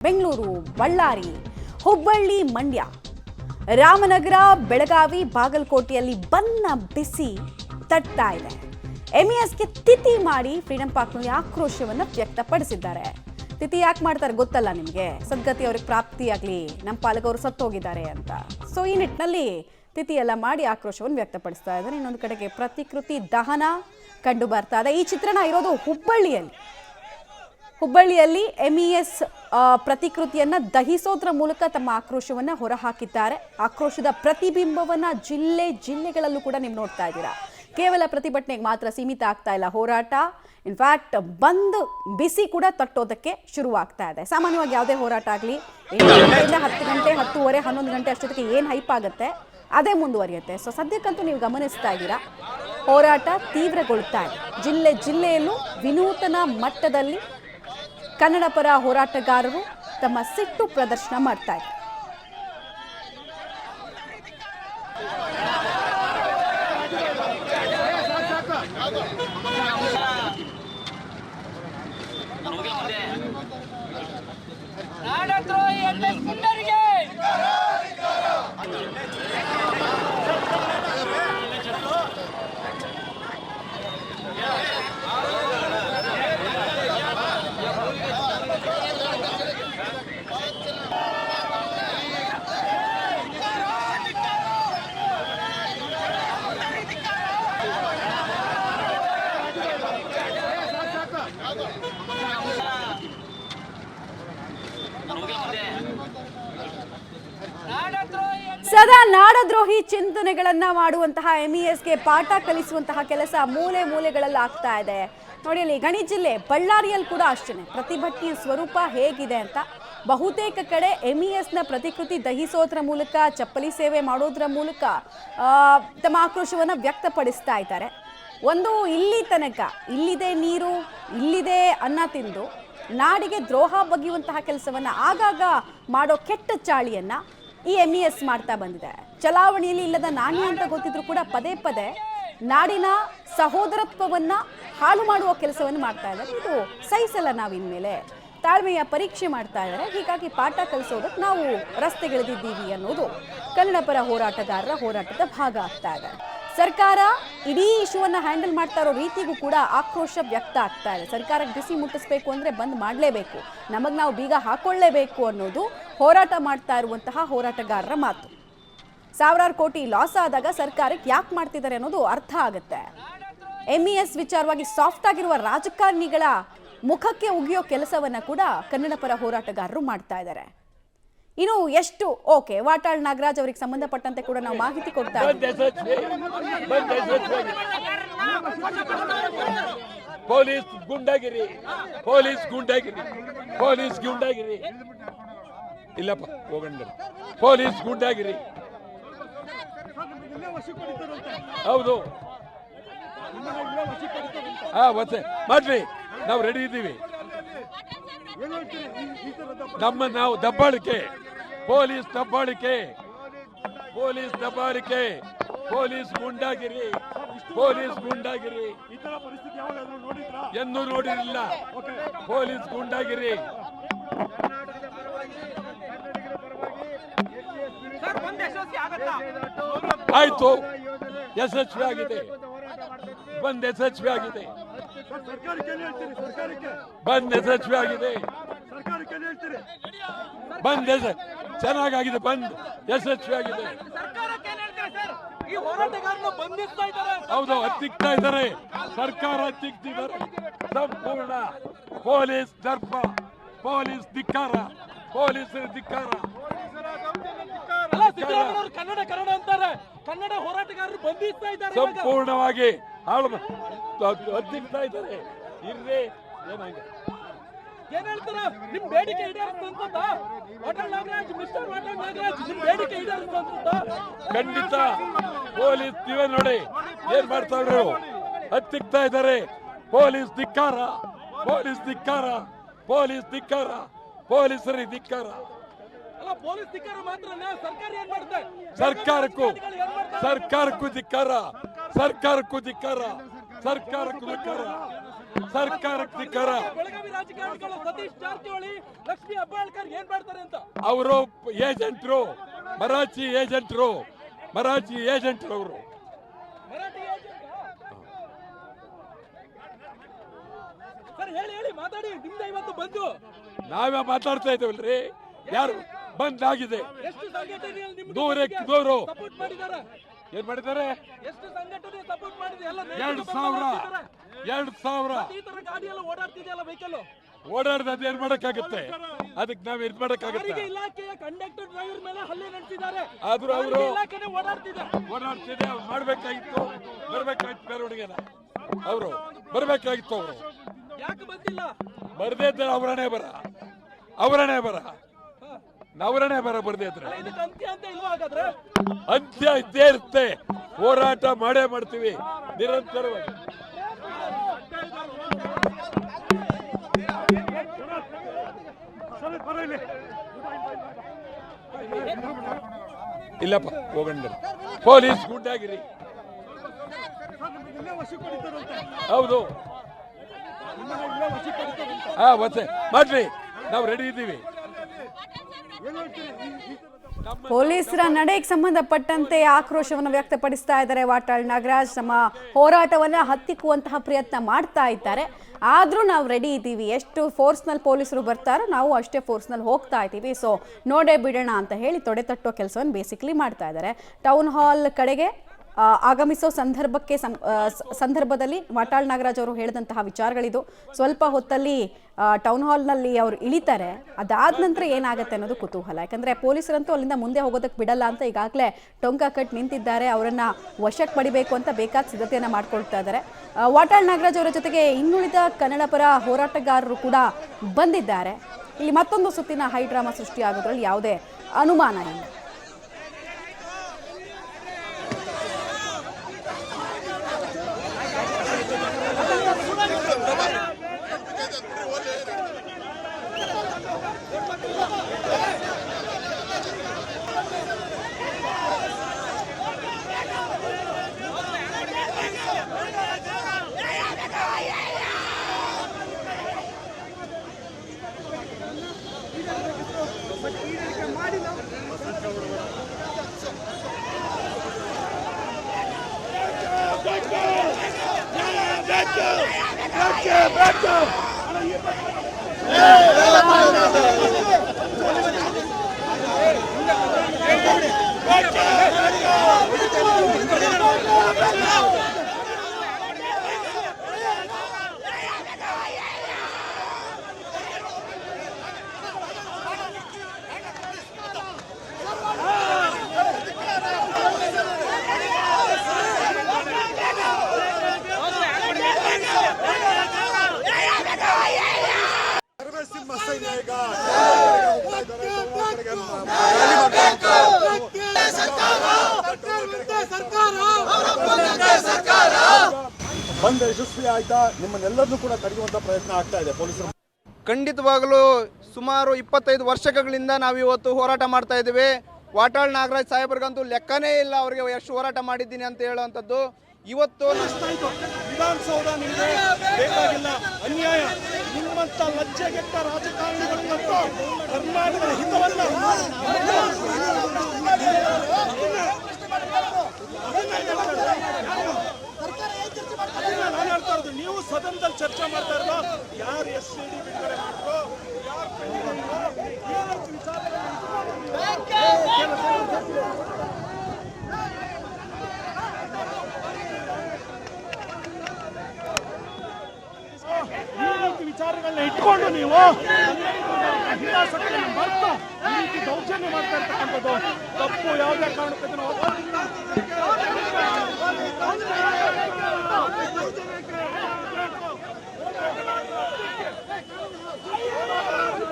ಬೆಂಗಳೂರು, ಬಳ್ಳಾರಿ, ಹುಬ್ಬಳ್ಳಿ, ಮಂಡ್ಯ, ರಾಮನಗರ, ಬೆಳಗಾವಿ, ಬಾಗಲಕೋಟೆಯಲ್ಲಿ ಬನ್ನ ಬಿಸಿ ತಟ್ತಾ ಇದೆ. ಎಂಇಎಸ್ಗೆ ತಿಥಿ ಮಾಡಿ ಫ್ರೀಡಂ ಪಾರ್ಕ್ನಲ್ಲಿ ಆಕ್ರೋಶವನ್ನು ವ್ಯಕ್ತಪಡಿಸಿದ್ದಾರೆ. ತಿಥಿ ಯಾಕೆ ಮಾಡ್ತಾರೆ ಗೊತ್ತಲ್ಲ ನಿಮಗೆ? ಸದ್ಗತಿ ಅವ್ರಿಗೆ ಪ್ರಾಪ್ತಿಯಾಗಲಿ, ನಮ್ಮ ಪಾಲಕವರು ಸತ್ತೋಗಿದ್ದಾರೆ ಅಂತ. ಸೊ ಈ ನಿಟ್ಟಿನಲ್ಲಿ ತಿಥಿ ಎಲ್ಲ ಮಾಡಿ ಆಕ್ರೋಶವನ್ನು ವ್ಯಕ್ತಪಡಿಸ್ತಾ ಇದ್ದಾರೆ. ಇನ್ನೊಂದು ಕಡೆಗೆ ಪ್ರತಿಕೃತಿ ದಹನ ಕಂಡು ಬರ್ತಾ ಇದೆ. ಈ ಚಿತ್ರಣ ಇರೋದು ಹುಬ್ಬಳ್ಳಿಯಲ್ಲಿ ಎಂಇಎಸ್ ಪ್ರತಿಕೃತಿಯನ್ನ ದಹಿಸೋದ್ರ ಮೂಲಕ ತಮ್ಮ ಆಕ್ರೋಶವನ್ನ ಹೊರಹಾಕಿದ್ದಾರೆ. ಆಕ್ರೋಶದ ಪ್ರತಿಬಿಂಬವನ್ನ ಜಿಲ್ಲೆಗಳಲ್ಲೂ ಕೂಡ ನೀವು ನೋಡ್ತಾ ಇದ್ದೀರಾ. ಕೇವಲ ಪ್ರತಿಭಟನೆಗೆ ಮಾತ್ರ ಸೀಮಿತ ಆಗ್ತಾ ಇಲ್ಲ ಹೋರಾಟ. ಇನ್ಫ್ಯಾಕ್ಟ್ ಬಂದ್ ಬಿಸಿ ಕೂಡ ತಟ್ಟೋದಕ್ಕೆ ಶುರುವಾಗ್ತಾ ಇದೆ. ಸಾಮಾನ್ಯವಾಗಿ ಯಾವುದೇ ಹೋರಾಟ ಆಗಲಿ 7 ಗಂಟೆಯಿಂದ 10 ಗಂಟೆ, 10:30, 11 ಗಂಟೆ ಅಷ್ಟೊತ್ತಿಗೆ ಏನು ಹೈಪ್ ಆಗುತ್ತೆ ಅದೇ ಮುಂದುವರಿಯುತ್ತೆ. ಸೊ ಸದ್ಯಕ್ಕಂತೂ ನೀವು ಗಮನಿಸ್ತಾ ಇದ್ದೀರಾ, ಹೋರಾಟ ತೀವ್ರಗೊಳ್ತಾ ಇದೆ. ಜಿಲ್ಲೆಯಲ್ಲೂ ವಿನೂತನ ಮಟ್ಟದಲ್ಲಿ ಕನ್ನಡ ಪರ ಹೋರಾಟಗಾರರು ತಮ್ಮ ಸಿಟ್ಟು ಪ್ರದರ್ಶನ ಮಾಡ್ತಾ ಇದ್ದಾರೆ. ಸದಾ ನಾಡದ್ರೋಹಿ ಚಿಂತನೆಗಳನ್ನ ಮಾಡುವಂತಹ ಎಂಇಎಸ್ಗೆ ಪಾಠ ಕಲಿಸುವಂತಹ ಕೆಲಸ ಮೂಲೆಗಳಲ್ಲಿ ಆಗ್ತಾ ಇದೆ. ನೋಡಿ, ಅಲ್ಲಿ ಗಣಿ ಜಿಲ್ಲೆ ಬಳ್ಳಾರಿಯಲ್ಲಿ ಕೂಡ ಅಷ್ಟೇ ಪ್ರತಿಭಟನೆಯ ಸ್ವರೂಪ ಹೇಗಿದೆ ಅಂತ. ಬಹುತೇಕ ಕಡೆ ಎಂಇಎಸ್ನ ಪ್ರತಿಕೃತಿ ದಹಿಸೋದ್ರ ಮೂಲಕ, ಚಪ್ಪಲಿ ಸೇವೆ ಮಾಡೋದ್ರ ಮೂಲಕ ತಮ್ಮ ಆಕ್ರೋಶವನ್ನು ವ್ಯಕ್ತಪಡಿಸ್ತಾ ಇದ್ದಾರೆ. ಒಂದು ಇಲ್ಲಿ ತನಕ ಇಲ್ಲಿದೆ ನೀರು, ಇಲ್ಲಿದೆ ಅನ್ನ ತಿಂದು ನಾಡಿಗೆ ದ್ರೋಹ ಬಗೆಯುವಂತಹ ಕೆಲಸವನ್ನ ಆಗಾಗ ಮಾಡೋ ಕೆಟ್ಟ ಚಾಳಿಯನ್ನ ಈ ಎಂಇಎಸ್ ಮಾಡ್ತಾ ಬಂದಿದೆ. ಚಲಾವಣೆಯಲ್ಲಿ ಇಲ್ಲದ ನಾಣ್ಯ ಅಂತ ಗೊತ್ತಿದ್ರು ಕೂಡ ಪದೇ ಪದೇ ನಾಡಿನ ಸಹೋದರತ್ವವನ್ನ ಹಾಳು ಮಾಡುವ ಕೆಲಸವನ್ನು ಮಾಡ್ತಾ ಇದ್ದಾರೆ. ಇದು ಸಹಿಸಲ್ಲ. ನಾವು ಇನ್ಮೇಲೆ ತಾಳ್ಮೆಯ ಪರೀಕ್ಷೆ ಮಾಡ್ತಾ ಇದ್ದಾರೆ. ಹೀಗಾಗಿ ಪಾಠ ಕಲಿಸೋದಕ್ಕೆ ನಾವು ರಸ್ತೆಗಿಳಿದಿದ್ದೀವಿ ಅನ್ನೋದು ಕನ್ನಡ ಪರ ಹೋರಾಟಗಾರರ ಹೋರಾಟದ ಭಾಗ ಆಗ್ತಾ ಇದೆ. ಸರ್ಕಾರ ಇಡೀ ಇಶ್ಯೂವನ್ನ ಹ್ಯಾಂಡಲ್ ಮಾಡ್ತಾ ಇರೋ ರೀತಿಗೂ ಕೂಡ ಆಕ್ರೋಶ ವ್ಯಕ್ತ ಆಗ್ತಾ ಇದೆ. ಸರ್ಕಾರಕ್ಕೆ ಬಿಸಿ ಮುಟ್ಟಿಸ್ಬೇಕು ಅಂದ್ರೆ ಬಂದ್ ಮಾಡಲೇಬೇಕು, ನಮಗೆ ನಾವು ಬೀಗ ಹಾಕೊಳ್ಳೇಬೇಕು ಅನ್ನೋದು ಹೋರಾಟ ಮಾಡ್ತಾ ಇರುವಂತಹ ಹೋರಾಟಗಾರರ ಮಾತು. ಸಾವಿರಾರು ಕೋಟಿ ಲಾಸ್ ಆದಾಗ ಸರ್ಕಾರಕ್ಕೆ ಯಾಕೆ ಮಾಡ್ತಿದ್ದಾರೆ ಅನ್ನೋದು ಅರ್ಥ ಆಗುತ್ತೆ. ಎಂಇಎಸ್ ವಿಚಾರವಾಗಿ ಸಾಫ್ಟ್ ಆಗಿರುವ ರಾಜಕಾರಣಿಗಳ ಮುಖಕ್ಕೆ ಉಗಿಯೋ ಕೆಲಸವನ್ನ ಕೂಡ ಕನ್ನಡ ಪರ ಹೋರಾಟಗಾರರು ಮಾಡ್ತಾ ಇದ್ದಾರೆ. ಇನ್ನು ಎಷ್ಟು ಓಕೆ, ವಾಟಾಳ್ ನಾಗರಾಜ್ ಅವರಿಗೆ ಸಂಬಂಧಪಟ್ಟಂತೆ ಕೂಡ ನಾವು ಮಾಹಿತಿ ಕೊಡ್ತಾ ಇದ್ದೀವಿ. ಪೊಲೀಸ್ ಗುಂಡಾಗಿರಿ ಇಲ್ಲಪ್ಪ ಹೋಗಂಡ ಪೊಲೀಸ್ ಗುಂಡಾಗಿರಿ ಹೌದು. ಮಾಡ್ರಿ, ನಾವು ರೆಡಿ ಇದ್ದೀವಿ. ನಾವು ದಬ್ಬಾಳಿಕೆ, ಪೊಲೀಸ್ ದಬ್ಬಾಳಿಕೆ, ಪೊಲೀಸ್ ಗುಂಡಾಗಿರಿ ಎಂದು ನೋಡಿರಲಿಲ್ಲ. ಪೊಲೀಸ್ ಗುಂಡಾಗಿರಿ ಆಯ್ತು, ಯಶಸ್ವಿ ಆಗಿದೆ. ಬಂದ್ ಯಶಸ್ವಿ ಆಗಿದೆ. ಚೆನ್ನಾಗಿದೆ. ಬಂದ್ ಯಶಸ್ವಿ ಆಗಿದೆ. ಹೌದು, ಹತ್ತಿಕ್ತಾ ಇದ್ದಾರೆ. ಸರ್ಕಾರ ಹತ್ತಿಕ್ತಿದ್ದಾರೆ. ಸಂಪೂರ್ಣ ಪೊಲೀಸ್ ದರ್ಪ, ಪೊಲೀಸ್ ಧಿಕ್ಕಾರ, ಪೊಲೀಸರ ಧಿಕ್ಕಾರ. ಕನ್ನಡ ಅಂತಾರೆ. ಕನ್ನಡ ಹೋರಾಟಗಾರರು ಬಂಧಿಸ್ತಾ ಇದ್ದಾರೆ. ಸಂಪೂರ್ಣವಾಗಿ ಹತ್ತಿಕ್ತಾ ಇದ್ದಾರೆ. ಇರ್ರಿ, ಏನಾಗಿದೆ ಏನ್ ಹೇಳ್ತಾರ? ನಿಮ್ ಬೇಡಿಕೆ ಈಡೇರಿಸ್ತಂತ ವಾಟಾಳ್ ನಾಗರಾಜ್, ಮಿಸ್ಟರ್ ವಾಟಾಳ್ ನಾಗರಾಜ್, ನಿಮ್ ಬೇಡಿಕೆ ಈಡೇರಿಸ್ತಂತ ಖಂಡಿತ. ಪೊಲೀಸ್ ನೀವೇ ನೋಡಿ ಏನ್ ಮಾಡ್ತಾವ್ರು, ಹತ್ತಿಕ್ತಾ ಇದ್ದಾರೆ. ಪೊಲೀಸ್ ಧಿಕ್ಕಾರ, ಪೊಲೀಸರಿಗೆ ಧಿಕ್ಕಾರ. ಪೊಲೀಸ್ ಧಿಕ್ಕಾರ ಮಾತ್ರನೇ, ಸರ್ಕಾರ ಏನ್ ಮಾಡುತ್ತೆ? ಸರ್ಕಾರಕ್ಕೂ ಧಿಕ್ಕಾರ. ಸರ್ಕಾರಕ್ಕೆ ಧಿಕ್ಕಾರ. ಬೆಳಗಾವಿ ರಾಜಕಾರಣಿಗಳು ಸತೀಶ್ ಜಾರಕಿಹೊಳಿ, ಲಕ್ಷ್ಮೀ ಹೆಬ್ಬಾಳ್ಕರ್ ಏನ್ ಮಾಡ್ತಾರೆ ಅಂತ ಅವರು ಏಜೆಂಟ್ರು, ಮರಾಠಿ ಏಜೆಂಟ್ರು ಅವರು. ಮರಾಠಿ ಏಜೆಂಟ್ ಸರ್ ಹೇಳಿ ಮಾತಾಡಿ. ನಿಮ್ದ ಇವತ್ತು ಬಂದು ನಾವೇ ಮಾತಾಡ್ತಾ ಇದ್ದೇವಲ್ರಿ. ಯಾರು ಬಂದ್ ಆಗಿದೆ? ಎಷ್ಟು ಸಂಘಟನೆಗಳು ನಿಮ್ಗೆ ದೂರಕ್ಕೆ ದೂರು ಸಪೋರ್ಟ್ ಮಾಡಿದ್ದಾರೆ? ಏನ್ ಮಾಡಿದ್ದಾರೆ? ಎಷ್ಟು ಸಂಘಟನೆ ಸಪೋರ್ಟ್ ಮಾಡಿದೆ? ಎಲ್ಲ 2,000 ಈ ತರ ಗಾಡಿ ಎಲ್ಲ ಓಡಾಡ್ತಿದೆಯಲ್ಲ ವೆಹಿಕಲ್ ಓಡಾಡ್ದು ಏನ್ ಮಾಡಕ್ಕಾಗತ್ತೆ? ಅದಕ್ಕೆ ನಾವ್ ಇದ್ ಮಾಡಕ್ಕಾಗತ್ತೆ? ಸಾರಿಗೆ ಇಲಾಖೆಯ ಕಂಡಕ್ಟರ್ ಡ್ರೈವರ್ ಮೇಲೆ ಹಲ್ಲೆ ನಡೆಸಿದ್ದಾರೆ. ಆದ್ರೂ ಅವರು ಇಲಾಖೆನೇ ಓಡಾಡ್ತಿದೆ. ಅವ್ರು ಮಾಡ್ಬೇಕಾಗಿತ್ತು, ಬರ್ಬೇಕಾಗಿತ್ತು ಮೆರವಣಿಗೆನ. ಅವರು ಬರ್ಬೇಕಾಗಿತ್ತು. ಅವರು ಯಾಕೆ ಬಂದಿಲ್ಲ? ಬರ್ದೇ ಇದ್ರೆ ಅವರನೇ ಬರ ಬರ್ದೇ ಇದ್ರೆ ಇದಕ್ಕೆ ಅಂತ್ಯ ಅಂತ ಇಲ್ವಾ ಹಾಗಾದ್ರೆ? ಅಂತ್ಯ ಇದ್ದೇ ಇರುತ್ತೆ. ಹೋರಾಟ ಮಾಡೇ ಮಾಡ್ತೀವಿ ನಿರಂತರವಾಗಿ. ಇಲ್ಲಪ್ಪ ಹೋಗಂಡ ಪೊಲೀಸ್ ಗುಂಡಾಗಿರಿ. ಹೌದು ಮತ್ತೆ ಮಾಡ್ರಿ, ನಾವು ರೆಡಿ ಇದ್ದೀವಿ. ಪೊಲೀಸರ ನಡೆಗೆ ಸಂಬಂಧಪಟ್ಟಂತೆ ಆಕ್ರೋಶವನ್ನು ವ್ಯಕ್ತಪಡಿಸ್ತಾ ಇದ್ದಾರೆ ವಾಟಾಳ್ ನಾಗರಾಜ್. ನಮ್ಮ ಹೋರಾಟವನ್ನ ಹತ್ತಿಕ್ಕುವಂತಹ ಪ್ರಯತ್ನ ಮಾಡ್ತಾ ಇದ್ದಾರೆ. ಆದ್ರೂ ನಾವು ರೆಡಿ ಇದ್ದೀವಿ, ಎಷ್ಟು ಫೋರ್ಸ್ನಲ್ಲಿ ಪೊಲೀಸರು ಬರ್ತಾರೋ ನಾವು ಅಷ್ಟೇ ಫೋರ್ಸ್ನಲ್ಲಿ ಹೋಗ್ತಾ ಇದ್ದೀವಿ, ಸೊ ನೋಡೇ ಬಿಡೋಣ ಅಂತ ಹೇಳಿ ತೊಡೆ ತಟ್ಟೋ ಕೆಲಸವನ್ನು ಬೇಸಿಕ್ಲಿ ಮಾಡ್ತಾ ಇದ್ದಾರೆ. ಟೌನ್ ಹಾಲ್ ಕಡೆಗೆ ಆಗಮಿಸೋ ಸಂದರ್ಭದಲ್ಲಿ ವಾಟಾಳ್ ನಾಗರಾಜ್ ಅವರು ಹೇಳಿದಂತಹ ವಿಚಾರಗಳಿದು. ಸ್ವಲ್ಪ ಹೊತ್ತಲ್ಲಿ ಟೌನ್ ಹಾಲ್ನಲ್ಲಿ ಅವರು ಇಳಿತಾರೆ. ಅದಾದ ನಂತರ ಏನಾಗುತ್ತೆ ಅನ್ನೋದು ಕುತೂಹಲ. ಯಾಕಂದರೆ ಪೊಲೀಸರಂತೂ ಅಲ್ಲಿಂದ ಮುಂದೆ ಹೋಗೋದಕ್ಕೆ ಬಿಡಲ್ಲ ಅಂತ ಈಗಾಗಲೇ ಟೊಂಕ ಕಟ್ ನಿಂತಿದ್ದಾರೆ. ಅವರನ್ನು ವಶಕ್ಕೆ ಪಡಿಬೇಕು ಅಂತ ಬೇಕಾದ ಸಿದ್ಧತೆಯನ್ನು ಮಾಡ್ಕೊಳ್ತಾ ಇದ್ದಾರೆ. ವಾಟಾಳ್ ನಾಗರಾಜ್ ಅವರ ಜೊತೆಗೆ ಇನ್ನುಳಿದ ಕನ್ನಡ ಪರ ಹೋರಾಟಗಾರರು ಕೂಡ ಬಂದಿದ್ದಾರೆ. ಇಲ್ಲಿ ಮತ್ತೊಂದು ಸುತ್ತಿನ ಹೈಡ್ರಾಮಾ ಸೃಷ್ಟಿಯಾಗೋದ್ರಲ್ಲಿ ಯಾವುದೇ ಅನುಮಾನ ಇಲ್ಲ. ಬಂದ್ ಯಶಸ್ವಿ ಆಯ್ತಾ? ನಿಮ್ಮನ್ನೆಲ್ಲರನ್ನೂ ಕೂಡ ತಡೆಯುವಂತ ಪ್ರಯತ್ನ ಆಗ್ತಾ ಇದೆ ಪೊಲೀಸರು. ಖಂಡಿತವಾಗಲೂ ಸುಮಾರು 25 ವರ್ಷಗಳಿಂದ ನಾವು ಇವತ್ತು ಹೋರಾಟ ಮಾಡ್ತಾ ಇದ್ದೀವಿ. ವಾಟಾಳ್ ನಾಗರಾಜ್ ಸಾಹೇಬ್ರಿಗಂತೂ ಲೆಕ್ಕನೇ ಇಲ್ಲ ಅವರಿಗೆ ಎಷ್ಟು ಹೋರಾಟ ಮಾಡಿದ್ದೀನಿ ಅಂತ ಹೇಳುವಂಥದ್ದು. ಇವತ್ತು ವಿಧಾನಸೌಧ ನಿಮಗೆ ಬೇಕಾಗಿಲ್ಲ, ಅನ್ಯಾಯ. ನಿಮ್ಮಂತ ಲಜ್ಜೆಗೆಟ್ಟ ರಾಜಕಾರಣಿಗಳಿಗಂತೂ ಕರ್ನಾಟಕದ ಹಿತವನ್ನ ನಾನು ಹೇಳ್ತಾ ಇರೋದು. ನೀವು ಸದನದಲ್ಲಿ ಚರ್ಚೆ ಮಾಡ್ತಾ ಇರೋದು ಯಾರು SCD ಬಿಡುಗಡೆ ಮಾಡಿದ್ರು, ಯಾರು ವಿಚಾರಗಳನ್ನ ಇಟ್ಕೊಂಡು ನೀವು ಹಿತಾಸಕ್ತಿಯನ್ನು ಮರೆತು ಈ ರೀತಿ ದೌರ್ಜನ್ಯ ಮಾಡ್ತಾ ಇರ್ತಕ್ಕಂಥದ್ದು ತಪ್ಪು. ಯಾವುದೇ ಕಾರಣಕ್ಕೂ